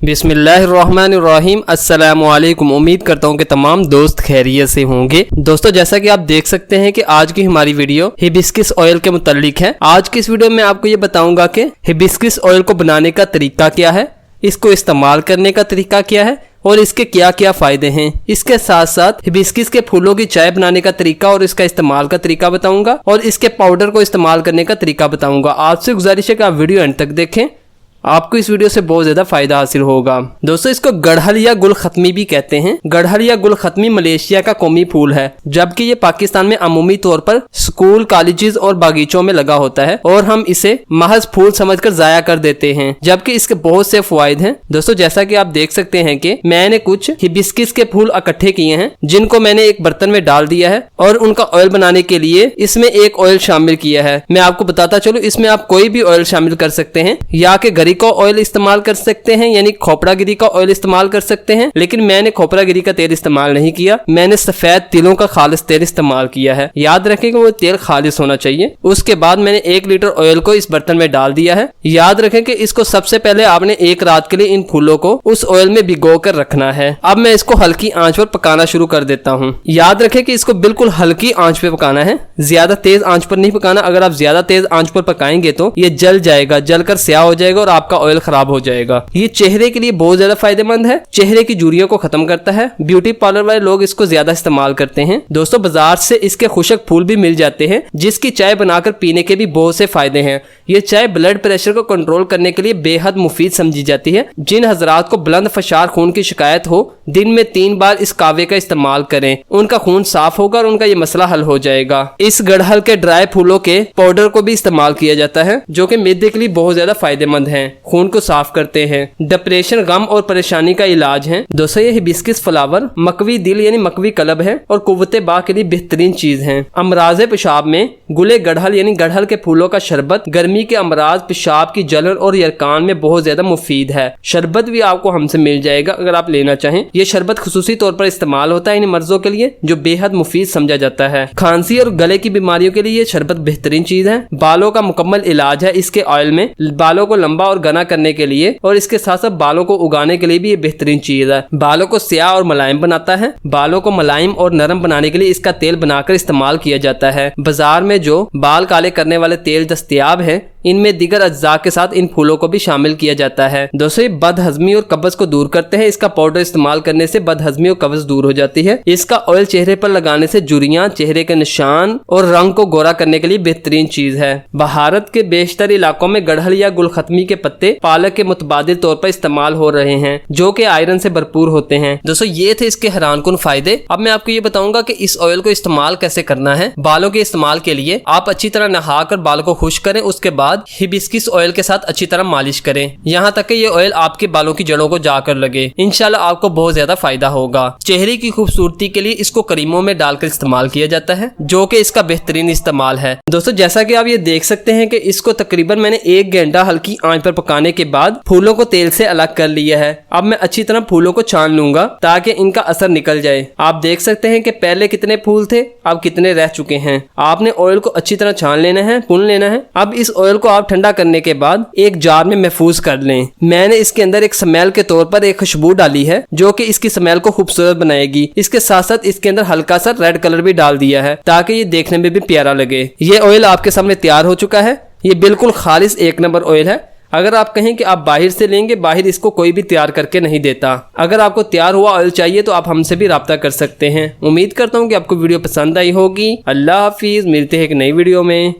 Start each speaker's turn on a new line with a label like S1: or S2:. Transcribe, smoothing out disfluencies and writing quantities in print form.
S1: बिस्मिल्लाहिर्रहमानिर्रहीम। अस्सलामुअलैकुम। उम्मीद करता हूँ कि तमाम दोस्त खैरियत से होंगे। दोस्तों, जैसा कि आप देख सकते हैं कि आज की हमारी वीडियो हिबिस्किस ऑयल के मुतालिक है। आज की इस वीडियो में आपको ये बताऊंगा कि हिबिस्किस ऑयल को बनाने का तरीका क्या है, इसको इस्तेमाल करने का तरीका क्या है और इसके क्या क्या फायदे हैं। इसके साथ साथ हिबिस्किस के फूलों की चाय बनाने का तरीका और इसका इस्तेमाल का तरीका बताऊंगा और इसके पाउडर को इस्तेमाल करने का तरीका बताऊंगा। आपसे गुजारिश है कि आप वीडियो एंड तक देखें, आपको इस वीडियो से बहुत ज्यादा फायदा हासिल होगा। दोस्तों, इसको गड़हल या गुल खत्मी भी कहते हैं। गड़हल या गुल खत्मी मलेशिया का कौमी फूल है, जबकि ये पाकिस्तान में अमूमी तौर पर स्कूल, कॉलेजेस और बागीचों में लगा होता है और हम इसे महज फूल समझकर जाया कर देते हैं, जबकि इसके बहुत से फायदे हैं। दोस्तों, जैसा कि आप देख सकते हैं कि मैंने कुछ हिबिस्किस के फूल इकट्ठे किए हैं, जिनको मैंने एक बर्तन में डाल दिया है और उनका ऑयल बनाने के लिए इसमें एक ऑयल शामिल किया है। मैं आपको बताता चलूं, इसमें आप कोई भी ऑयल शामिल कर सकते हैं, या कि गरी का ऑयल इस्तेमाल कर सकते हैं, यानी खोपड़ागिरी का ऑयल इस्तेमाल कर सकते हैं, लेकिन मैंने खोपड़ागिरी का तेल इस्तेमाल नहीं किया। मैंने सफेद तिलों का खालिस तेल इस्तेमाल किया है। याद रखें कि वो तेल खालिस होना चाहिए। उसके बाद मैंने 1 लीटर ऑयल को इस बर्तन में डाल दिया है। याद रखें कि इसको सबसे पहले आपने 1 रात के लिए इन फूलों को उस ऑयल में भिगो कर रखना है। अब मैं इसको हल्की आंच पर पकाना शुरू कर देता हूँ। याद रखें कि इसको बिल्कुल हल्की आंच पे पकाना है, ज्यादा तेज आंच पर नहीं पकाना। अगर आप ज्यादा तेज आंच पर पकाएंगे तो ये जल जाएगा, जलकर स्याह हो जाएगा और आपका ऑयल खराब हो जाएगा। ये चेहरे के लिए बहुत ज्यादा फायदेमंद है, चेहरे की झुर्रियों को खत्म करता है। ब्यूटी पार्लर वाले लोग इसको ज्यादा इस्तेमाल करते हैं। दोस्तों, बाजार से इसके खुशक फूल भी मिल जाते हैं, जिसकी चाय बनाकर पीने के भी बहुत से फायदे हैं। ये चाय ब्लड प्रेशर को कंट्रोल करने के लिए बेहद मुफीद समझी जाती है। जिन हजरात को बुलंद फशार खून की शिकायत हो, दिन में 3 बार इस कावे का इस्तेमाल करें, उनका खून साफ होगा और उनका ये मसला हल हो जाएगा। इस गड़हल के ड्राई फूलों के पाउडर को भी इस्तेमाल किया जाता है, जो कि मैदे के लिए बहुत ज्यादा फायदेमंद है, खून को साफ करते हैं। डिप्रेशन, गम और परेशानी का इलाज है। दोस्तों, ये हिबिस्किस फ्लावर मकवी दिल यानी मकवी कलब है और कुव्वते बा के लिए बेहतरीन चीज है। अमराज पेशाब में गुले गड़हल यानी गड़हल के फूलों का शरबत गर्मी के अमराज, पेशाब की जलन और यरकान में बहुत ज्यादा मुफीद है। शरबत भी आपको हमसे मिल जाएगा अगर आप लेना चाहें। ये शरबत खुसूसी तौर पर इस्तेमाल होता है इन मर्जों के लिए, जो बेहद मुफीद समझा जाता है। खांसी और गले की बीमारियों के लिए ये शरबत बेहतरीन चीज है। बालों का मुकम्मल इलाज है इसके ऑयल में, बालों को लंबा और घना करने के लिए, और इसके साथ साथ बालों को उगाने के लिए भी ये बेहतरीन चीज है। बालों को स्याह और मुलायम बनाता है। बालों को मुलायम और नरम बनाने के लिए इसका तेल बनाकर इस्तेमाल किया जाता है। बाजार में जो बाल काले करने वाले तेल दस्तयाब है, इनमें दीगर अज्जा के साथ इन फूलों को भी शामिल किया जाता है। दोस्तों, ये बदहजमी और कब्ज को दूर करते हैं। इसका पाउडर इस्तेमाल करने से बदहजमी और कब्ज दूर हो जाती है। इसका ऑयल चेहरे पर लगाने से झुर्रियां, चेहरे के निशान और रंग को गोरा करने के लिए बेहतरीन चीज है। भारत के बेशतर इलाकों में गड़हल या गुलखत्मी के पत्ते पालक के मुतबादिल तौर पर इस्तेमाल हो रहे हैं, जो कि आयरन से भरपूर होते हैं। दोस्तों, ये थे इसके हैरानकुन फायदे। अब मैं आपको ये बताऊंगा कि इस ऑयल को इस्तेमाल कैसे करना है। बालों के इस्तेमाल के लिए आप अच्छी तरह नहाकर बालों को खुश करें, उसके बाद हिबिस्किस ऑयल के साथ अच्छी तरह मालिश करें, यहाँ तक कि ये ऑयल आपके बालों की जड़ों को जाकर लगे। इंशाल्लाह आपको बहुत ज्यादा फायदा होगा। चेहरे की खूबसूरती के लिए इसको क्रीमों में डालकर इस्तेमाल किया जाता है, जो कि इसका बेहतरीन इस्तेमाल है। दोस्तों, जैसा कि आप ये देख सकते हैं कि इसको तकरीबन मैंने 1 घंटा हल्की आंच पर पकाने के बाद फूलों को तेल से अलग कर लिया है। अब मैं अच्छी तरह फूलों को छान लूंगा ताकि इनका असर निकल जाए। आप देख सकते हैं कि पहले कितने फूल थे, अब कितने रह चुके हैं। आपने ऑयल को अच्छी तरह छान लेना है, भून लेना है। अब इस ऑयल को आप ठंडा करने के बाद एक जार में महफूज कर लें। मैंने इसके अंदर एक स्मेल के तौर पर एक खुशबू डाली है, जो कि इसकी स्मेल को खूबसूरत बनाएगी। इसके साथ साथ इसके अंदर हल्का सा रेड कलर भी डाल दिया है, ताकि ये देखने में भी प्यारा लगे। ये ऑयल आपके सामने तैयार हो चुका है। ये बिल्कुल खालिस 1 नंबर ऑयल है। अगर आप कहें कि आप बाहर से लेंगे, बाहर इसको कोई भी तैयार करके नहीं देता। अगर आपको तैयार हुआ ऑयल चाहिए तो आप हमसे भी राब्ता कर सकते हैं। उम्मीद करता हूँ कि आपको वीडियो पसंद आई होगी। अल्लाह हाफिज, मिलते हैं एक नई वीडियो में।